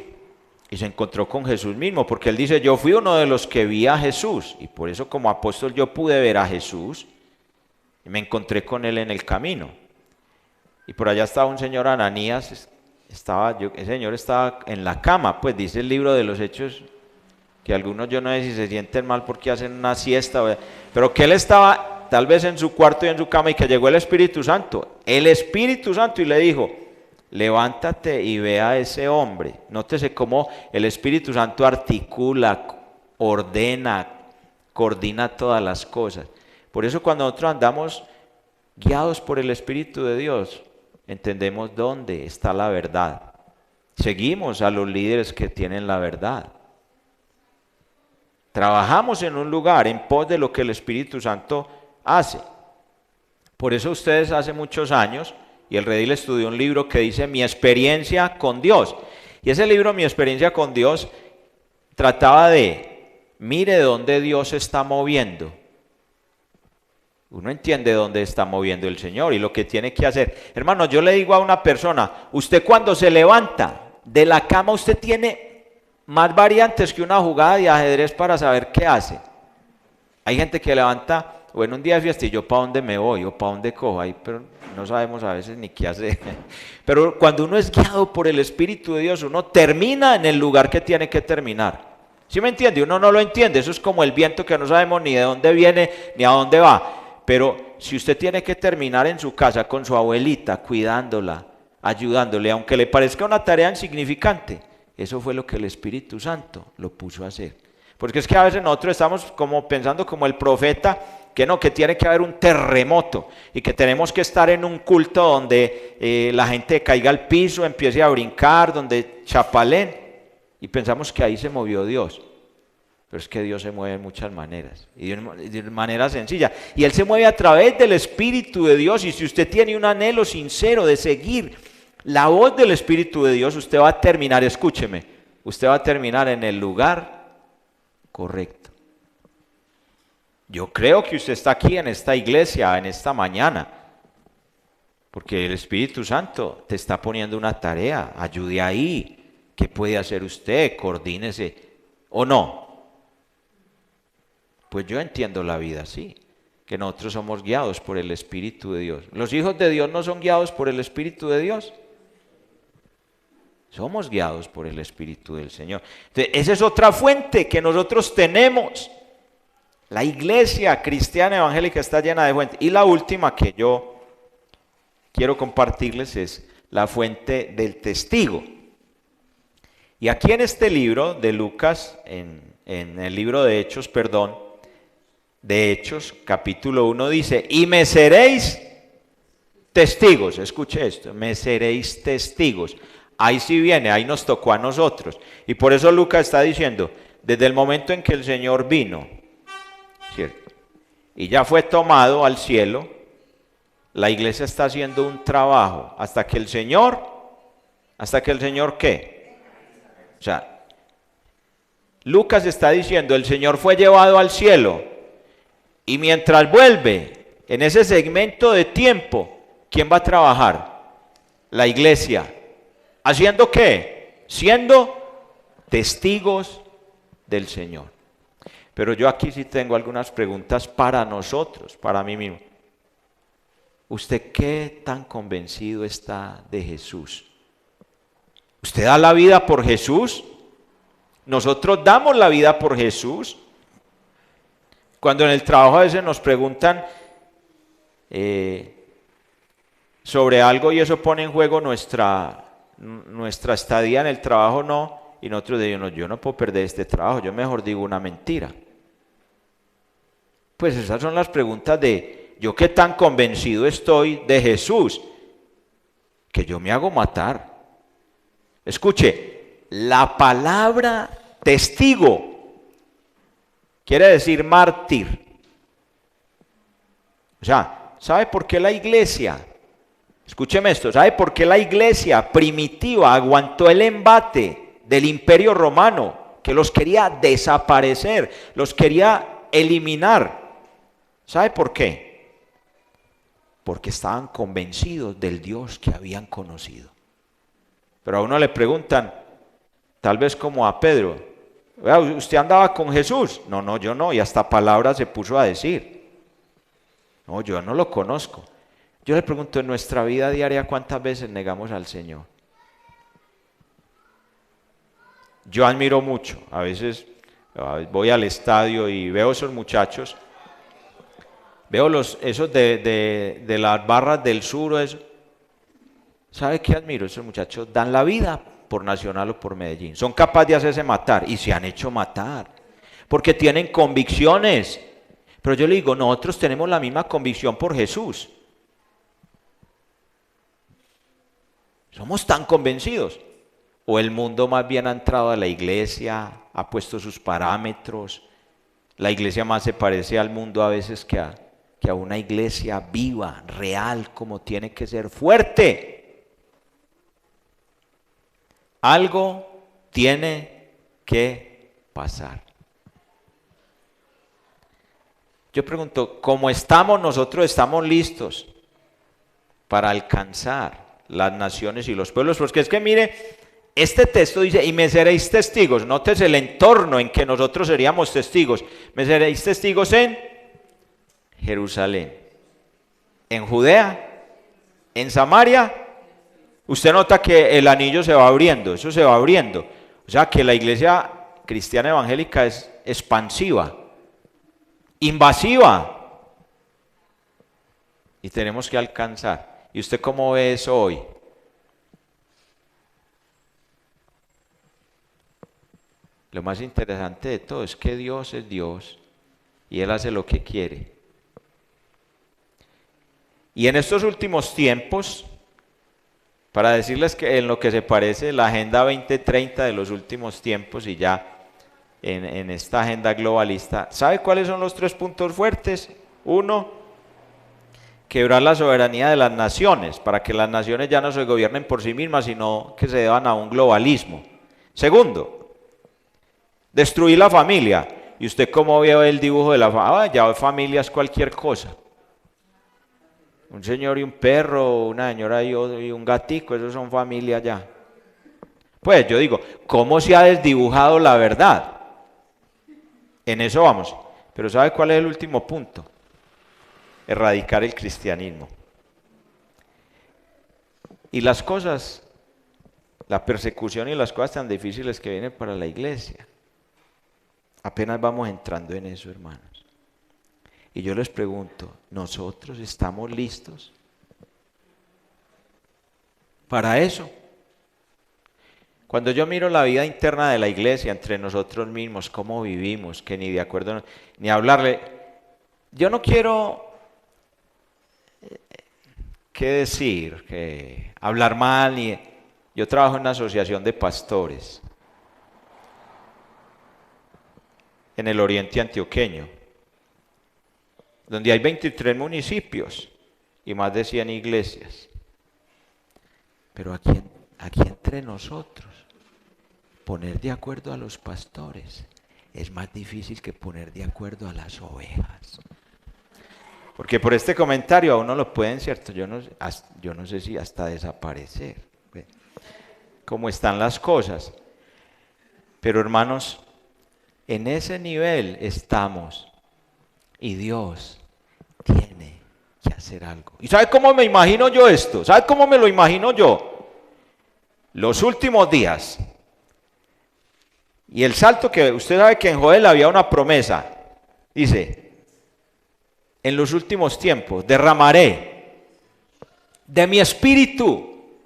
Speaker 2: y se encontró con Jesús mismo, porque él dice, yo fui uno de los que vi a Jesús, y por eso como apóstol yo pude ver a Jesús, y me encontré con él en el camino. Y por allá estaba un señor Ananías, ese señor estaba en la cama, pues dice el libro de los Hechos, que algunos yo no sé si se sienten mal porque hacen una siesta, pero que él estaba tal vez en su cuarto y en su cama y que llegó el Espíritu Santo, y le dijo, levántate y ve a ese hombre. Nótese cómo el Espíritu Santo articula, ordena, coordina todas las cosas. Por eso cuando nosotros andamos guiados por el Espíritu de Dios, entendemos dónde está la verdad. Seguimos a los líderes que tienen la verdad. Trabajamos en un lugar en pos de lo que el Espíritu Santo hace. Por eso ustedes hace muchos años, y el Redil estudió un libro que dice Mi experiencia con Dios. Y ese libro, Mi experiencia con Dios, trataba de, mire dónde Dios se está moviendo. Uno entiende dónde está moviendo el Señor y lo que tiene que hacer. Hermano, yo le digo a una persona, usted cuando se levanta de la cama, usted tiene más variantes que una jugada de ajedrez para saber qué hace. Hay gente que levanta, bueno, un día de fiesta y yo para dónde me voy o para dónde cojo, ahí, pero no sabemos a veces ni qué hacer. Pero cuando uno es guiado por el Espíritu de Dios, uno termina en el lugar que tiene que terminar. ¿Sí me entiende? Uno no lo entiende, eso es como el viento que no sabemos ni de dónde viene ni a dónde va. Pero si usted tiene que terminar en su casa con su abuelita, cuidándola, ayudándole, aunque le parezca una tarea insignificante, eso fue lo que el Espíritu Santo lo puso a hacer. Porque es que a veces nosotros estamos como pensando como el profeta, que tiene que haber un terremoto y que tenemos que estar en un culto donde la gente caiga al piso, empiece a brincar, donde chapalén, y pensamos que ahí se movió Dios. Pero es que Dios se mueve de muchas maneras, y de manera sencilla. Y Él se mueve a través del Espíritu de Dios, y si usted tiene un anhelo sincero de seguir la voz del Espíritu de Dios, usted va a terminar, escúcheme, usted va a terminar en el lugar correcto. Yo creo que usted está aquí en esta iglesia, en esta mañana, porque el Espíritu Santo te está poniendo una tarea, ayude ahí. ¿Qué puede hacer usted? Coordínese, ¿o no? Pues yo entiendo la vida así, que nosotros somos guiados por el Espíritu de Dios. ¿Los hijos de Dios no son guiados por el Espíritu de Dios? Somos guiados por el Espíritu del Señor. Entonces, esa es otra fuente que nosotros tenemos. La iglesia cristiana evangélica está llena de fuentes. Y la última que yo quiero compartirles es la fuente del testigo. Y aquí en este libro de Lucas, en el libro de Hechos, de Hechos, capítulo 1 dice, y me seréis testigos. Escuche esto, me seréis testigos. Ahí sí viene, ahí nos tocó a nosotros. Y por eso Lucas está diciendo, desde el momento en que el Señor vino, ¿cierto? Y ya fue tomado al cielo, la iglesia está haciendo un trabajo hasta que el Señor ¿qué? O sea, Lucas está diciendo, el Señor fue llevado al cielo y mientras vuelve, en ese segmento de tiempo, ¿quién va a trabajar? La iglesia. ¿Haciendo qué? Siendo testigos del Señor. Pero yo aquí sí tengo algunas preguntas para nosotros, para mí mismo. ¿Usted qué tan convencido está de Jesús? ¿Usted da la vida por Jesús? ¿Nosotros damos la vida por Jesús? Cuando en el trabajo a veces nos preguntan sobre algo y eso pone en juego nuestra estadía en el trabajo, no, y nosotros decimos, yo no puedo perder este trabajo, yo mejor digo una mentira. Pues esas son las preguntas de yo qué tan convencido estoy de Jesús, que yo me hago matar. Escuche, la palabra testigo quiere decir mártir. O sea, ¿sabe por qué la iglesia? Escúcheme esto, ¿sabe por qué la iglesia primitiva aguantó el embate del Imperio Romano, que los quería desaparecer, los quería eliminar? ¿Sabe por qué? porque estaban convencidos del Dios que habían conocido. Pero a uno le preguntan, tal vez como a Pedro, ¿usted andaba con Jesús? No, yo no, y hasta palabras se puso a decir. No, yo no lo conozco. Yo le pregunto, en nuestra vida diaria, ¿cuántas veces negamos al Señor? Yo admiro mucho, a veces voy al estadio y veo esos muchachos, veo esos de las barras del sur, eso. ¿Sabe qué admiro? Esos muchachos dan la vida por Nacional o por Medellín. Son capaces de hacerse matar y se han hecho matar porque tienen convicciones. Pero yo le digo, nosotros tenemos la misma convicción por Jesús. Somos tan convencidos. O el mundo más bien ha entrado a la iglesia, ha puesto sus parámetros. La iglesia más se parece al mundo a veces que a una iglesia viva, real, como tiene que ser, fuerte. Algo tiene que pasar. Yo pregunto, ¿cómo estamos? Nosotros estamos listos para alcanzar las naciones y los pueblos, porque es que mire, este texto dice, y me seréis testigos. Nótese el entorno en que nosotros seríamos testigos. Me seréis testigos en Jerusalén, en Judea, en Samaria. Usted nota que el anillo se va abriendo, eso se va abriendo. O sea que la iglesia cristiana evangélica es expansiva, invasiva. Y tenemos que alcanzar. ¿Y usted cómo ve eso hoy? Lo más interesante de todo es que Dios es Dios y Él hace lo que quiere. Y en estos últimos tiempos, para decirles que en lo que se parece la Agenda 2030 de los últimos tiempos y ya en esta agenda globalista, ¿sabe cuáles son los 3 puntos fuertes? 1, quebrar la soberanía de las naciones, para que las naciones ya no se gobiernen por sí mismas, sino que se deban a un globalismo. 2, destruir la familia. ¿Y usted cómo vio el dibujo de la familia? Ya familia es cualquier cosa. Un señor y un perro, una señora y un gatico, esos son familia ya. Pues yo digo, ¿cómo se ha desdibujado la verdad? En eso vamos. Pero ¿sabe cuál es el último punto? Erradicar el cristianismo. Y las cosas, la persecución y las cosas tan difíciles que vienen para la iglesia, apenas vamos entrando en eso, hermanos. Y yo les pregunto, ¿nosotros estamos listos para eso? Cuando yo miro la vida interna de la iglesia, entre nosotros mismos, cómo vivimos, que ni de acuerdo, ni hablarle, yo no quiero, ¿qué decir? Que hablar mal, yo trabajo en una asociación de pastores en el oriente antioqueño, donde hay 23 municipios y más de 100 iglesias. Pero aquí entre nosotros, poner de acuerdo a los pastores es más difícil que poner de acuerdo a las ovejas. Porque por este comentario a uno lo pueden, ¿cierto? Yo no sé si hasta desaparecer, cómo están las cosas. Pero hermanos, en ese nivel estamos. Y Dios tiene que hacer algo. ¿Y sabe cómo me imagino yo esto? ¿Sabe cómo me lo imagino yo? Los últimos días. Y el salto que usted sabe que en Joel había una promesa. Dice, en los últimos tiempos derramaré de mi espíritu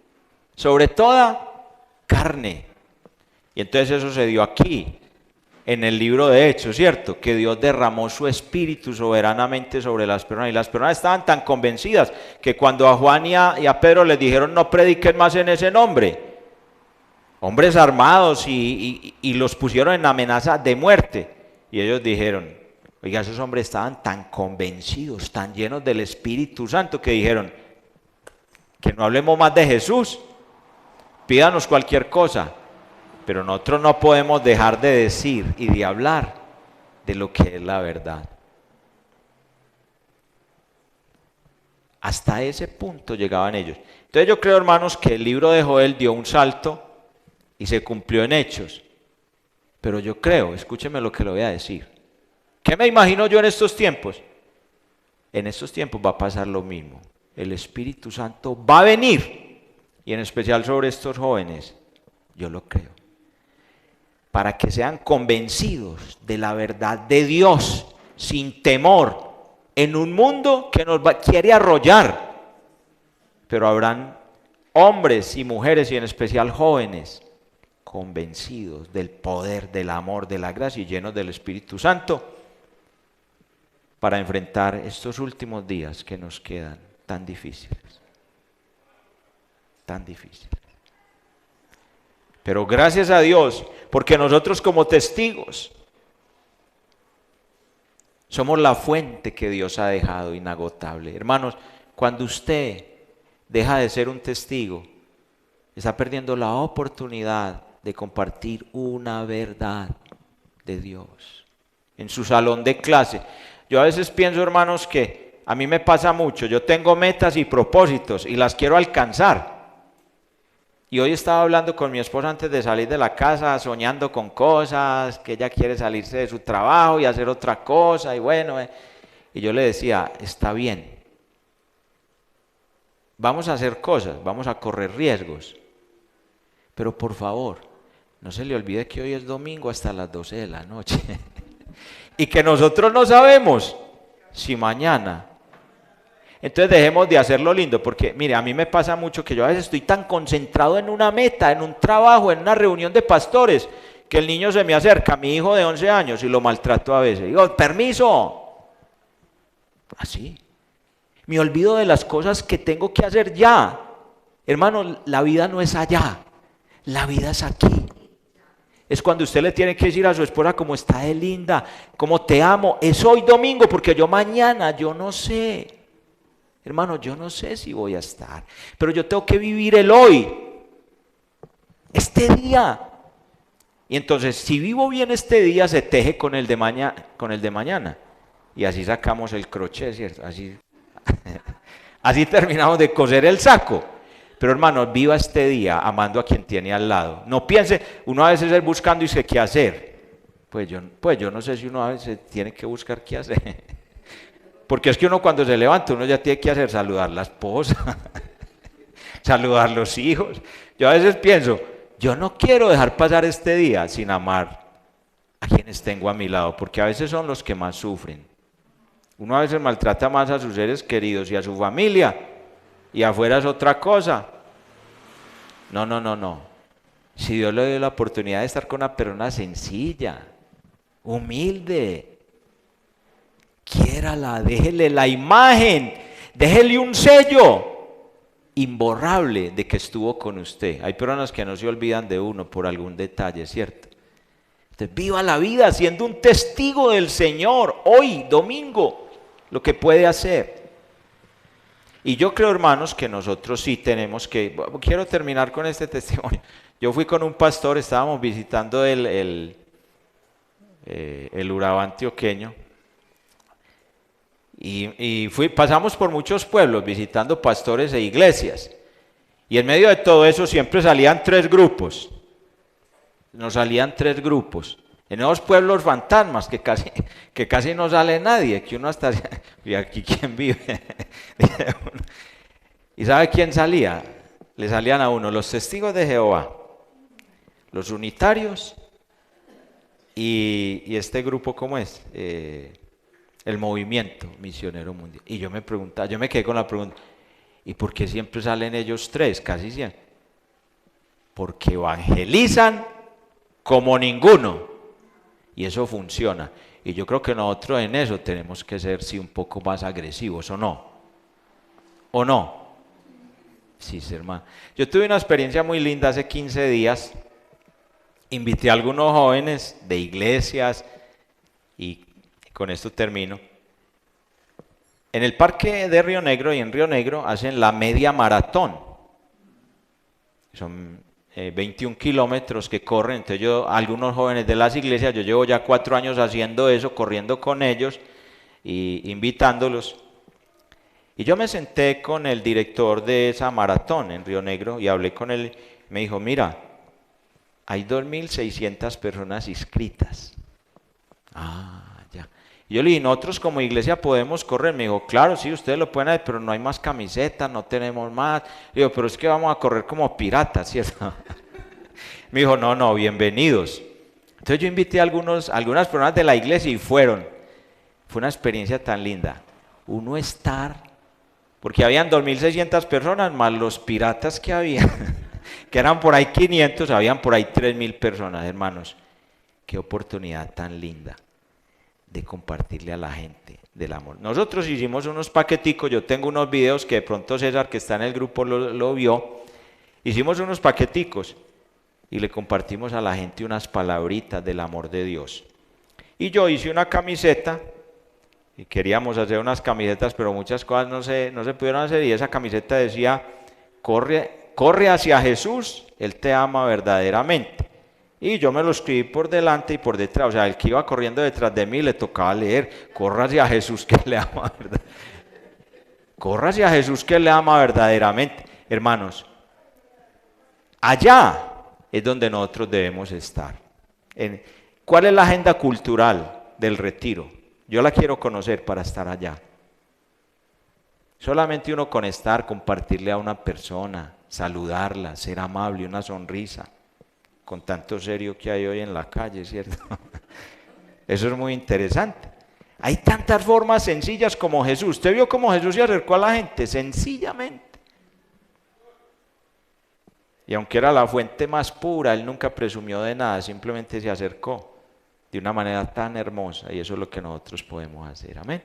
Speaker 2: sobre toda carne. Y entonces eso se dio aquí. En el libro de Hechos, ¿cierto? Que Dios derramó su espíritu soberanamente sobre las personas. Y las personas estaban tan convencidas que cuando a Juan y a Pedro les dijeron no prediquen más en ese nombre, hombres armados y los pusieron en amenaza de muerte. Y ellos dijeron, oiga, esos hombres estaban tan convencidos, tan llenos del Espíritu Santo que dijeron que no hablemos más de Jesús, pídanos cualquier cosa. Pero nosotros no podemos dejar de decir y de hablar de lo que es la verdad. Hasta ese punto llegaban ellos. Entonces yo creo, hermanos, que el libro de Joel dio un salto y se cumplió en Hechos. Pero yo creo, escúcheme lo que le voy a decir. ¿Qué me imagino yo en estos tiempos? En estos tiempos va a pasar lo mismo. El Espíritu Santo va a venir, y en especial sobre estos jóvenes, yo lo creo, para que sean convencidos de la verdad de Dios, sin temor, en un mundo que quiere arrollar. Pero habrán hombres y mujeres, y en especial jóvenes, convencidos del poder, del amor, de la gracia y llenos del Espíritu Santo, para enfrentar estos últimos días que nos quedan tan difíciles. Tan difíciles. Pero gracias a Dios, porque nosotros como testigos somos la fuente que Dios ha dejado inagotable. Hermanos, cuando usted deja de ser un testigo, está perdiendo la oportunidad de compartir una verdad de Dios en su salón de clase. Yo a veces pienso, hermanos, que a mí me pasa mucho. Yo tengo metas y propósitos y las quiero alcanzar. Y hoy estaba hablando con mi esposa antes de salir de la casa, soñando con cosas, que ella quiere salirse de su trabajo y hacer otra cosa, y bueno, y yo le decía, está bien, vamos a hacer cosas, vamos a correr riesgos, pero por favor, no se le olvide que hoy es domingo hasta las 12 de la noche, y que nosotros no sabemos si mañana. Entonces dejemos de hacerlo lindo, porque mire, a mí me pasa mucho que yo a veces estoy tan concentrado en una meta, en un trabajo, en una reunión de pastores, que el niño se me acerca, mi hijo de 11 años, y lo maltrato a veces. Digo, permiso. Así. Me olvido de las cosas que tengo que hacer ya. Hermano, la vida no es allá, la vida es aquí. Es cuando usted le tiene que decir a su esposa cómo está de linda, cómo te amo. Es hoy domingo, porque yo mañana, yo no sé. Hermano, yo no sé si voy a estar, pero yo tengo que vivir el hoy, este día. Y entonces, si vivo bien este día, se teje con el de mañana. Y así sacamos el crochet, ¿cierto? Así terminamos de coser el saco. Pero hermano, viva este día amando a quien tiene al lado. No piense, uno a veces es buscando y dice, ¿qué hacer? Pues yo no sé si uno a veces tiene que buscar qué hacer. Porque es que uno cuando se levanta, uno ya tiene que hacer saludar a la esposa, saludar a los hijos. Yo a veces pienso, yo no quiero dejar pasar este día sin amar a quienes tengo a mi lado, porque a veces son los que más sufren. Uno a veces maltrata más a sus seres queridos y a su familia, y afuera es otra cosa. No. Si Dios le dio la oportunidad de estar con una persona sencilla, humilde, quiérala, déjele la imagen, déjele un sello imborrable de que estuvo con usted. Hay personas que no se olvidan de uno por algún detalle, ¿cierto? Entonces, viva la vida siendo un testigo del Señor, hoy, domingo, lo que puede hacer. Y yo creo, hermanos, que nosotros sí tenemos que, quiero terminar con este testimonio. Yo fui con un pastor, estábamos visitando el Urabá antioqueño. Y pasamos por muchos pueblos visitando pastores e iglesias. Y en medio de todo eso siempre salían 3 grupos. Nos salían 3 grupos. En esos pueblos fantasmas que casi no sale nadie. Que uno hasta... ¿Y aquí quién vive? ¿Y sabe quién salía? Le salían a uno los testigos de Jehová, los unitarios y este grupo, ¿cómo es? El movimiento misionero mundial. Y yo me preguntaba, yo me quedé con la pregunta, ¿y por qué siempre salen ellos 3? Casi siempre. Porque evangelizan como ninguno. Y eso funciona. Y yo creo que nosotros en eso tenemos que ser sí un poco más agresivos, ¿o no? ¿O no? Sí, hermano. Yo tuve una experiencia muy linda hace 15 días. Invité a algunos jóvenes de iglesias y con esto termino. En el parque de Río Negro y en Río Negro hacen la media maratón. Son 21 kilómetros que corren. Entonces algunos jóvenes de las iglesias, yo llevo ya 4 años haciendo eso, corriendo con ellos y invitándolos. Y yo me senté con el director de esa maratón en Río Negro y hablé con él. Me dijo, mira, hay 2.600 personas inscritas. Ya. Y yo le dije, nosotros como iglesia podemos correr. Me dijo, claro, sí, ustedes lo pueden hacer, pero no hay más camisetas, no tenemos más. Le digo, pero es que vamos a correr como piratas, ¿cierto? Me dijo, no, bienvenidos. Entonces yo invité a algunas personas de la iglesia y fueron. Fue una experiencia tan linda. Uno estar, porque habían 2.600 personas más los piratas que había, que eran por ahí 500, habían por ahí 3.000 personas, hermanos. Qué oportunidad tan linda de compartirle a la gente del amor. Nosotros hicimos unos paqueticos, yo tengo unos videos que de pronto César, que está en el grupo, lo vio. Hicimos unos paqueticos y le compartimos a la gente unas palabritas del amor de Dios. Y yo hice una camiseta, y queríamos hacer unas camisetas, pero muchas cosas no se pudieron hacer, y esa camiseta decía, corre hacia Jesús, Él te ama verdaderamente. Y yo me lo escribí por delante y por detrás, o sea, el que iba corriendo detrás de mí le tocaba leer, corra hacia Jesús que le ama verdaderamente. Corra hacia Jesús que le ama verdaderamente. Hermanos, allá es donde nosotros debemos estar. ¿Cuál es la agenda cultural del retiro? Yo la quiero conocer para estar allá. Solamente uno con estar, compartirle a una persona, saludarla, ser amable, una sonrisa, con tanto serio que hay hoy en la calle, ¿cierto? Eso es muy interesante. Hay tantas formas sencillas como Jesús. ¿Usted vio cómo Jesús se acercó a la gente? Sencillamente. Y aunque era la fuente más pura, Él nunca presumió de nada, simplemente se acercó de una manera tan hermosa, y eso es lo que nosotros podemos hacer. Amén.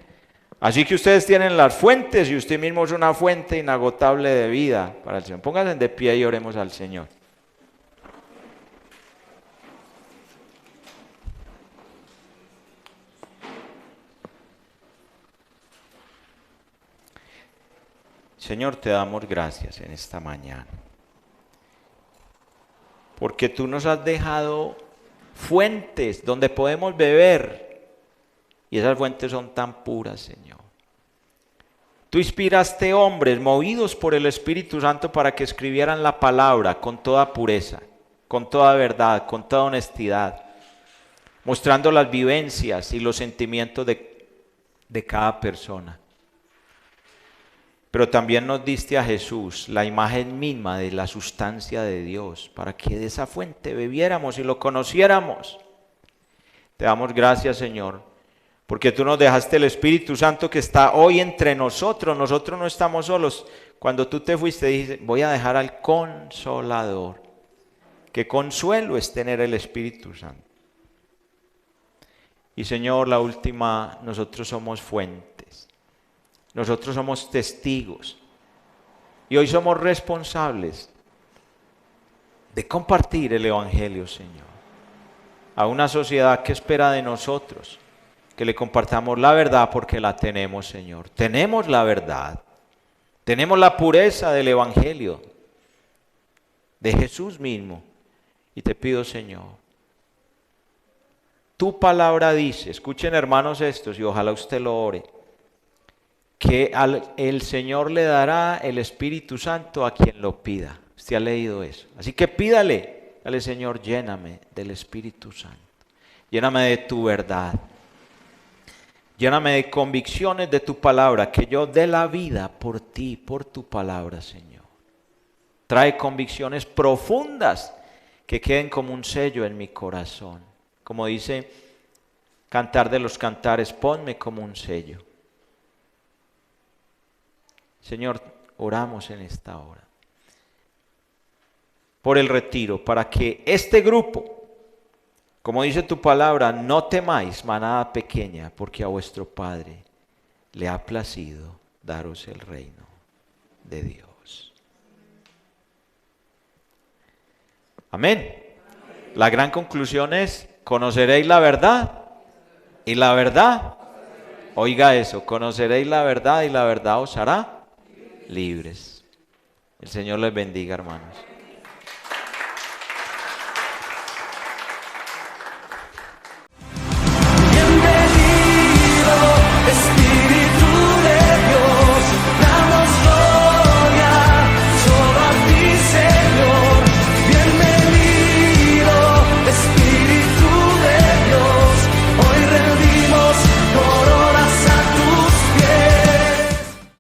Speaker 2: Así que ustedes tienen las fuentes y usted mismo es una fuente inagotable de vida para el Señor. Pónganse de pie y oremos al Señor. Señor, te damos gracias en esta mañana, porque tú nos has dejado fuentes donde podemos beber, y esas fuentes son tan puras, Señor. Tú inspiraste hombres movidos por el Espíritu Santo para que escribieran la palabra con toda pureza, con toda verdad, con toda honestidad, mostrando las vivencias y los sentimientos de cada persona. Pero también nos diste a Jesús, la imagen misma de la sustancia de Dios, para que de esa fuente bebiéramos y lo conociéramos. Te damos gracias, Señor, porque tú nos dejaste el Espíritu Santo que está hoy entre nosotros. Nosotros no estamos solos. Cuando tú te fuiste, dijiste, voy a dejar al Consolador. Qué consuelo es tener el Espíritu Santo. Y Señor, la última, nosotros somos fuentes. Nosotros somos testigos y hoy somos responsables de compartir el Evangelio, Señor, a una sociedad que espera de nosotros que le compartamos la verdad, porque la tenemos, Señor. Tenemos la verdad, tenemos la pureza del Evangelio, de Jesús mismo, y te pido, Señor, tu palabra dice, escuchen hermanos estos y ojalá usted lo ore, que el Señor le dará el Espíritu Santo a quien lo pida. Usted ha leído eso. Así que pídale, dale, Señor, lléname del Espíritu Santo. Lléname de tu verdad. Lléname de convicciones de tu palabra, que yo dé la vida por ti, por tu palabra, Señor. Trae convicciones profundas que queden como un sello en mi corazón. Como dice Cantar de los Cantares, ponme como un sello. Señor, oramos en esta hora por el retiro, para que este grupo, como dice tu palabra, no temáis, manada pequeña, porque a vuestro Padre le ha placido daros el reino de Dios. Amén. La gran conclusión es, conoceréis la verdad y la verdad, oiga eso, conoceréis la verdad y la verdad os hará libres. El Señor les bendiga, hermanos.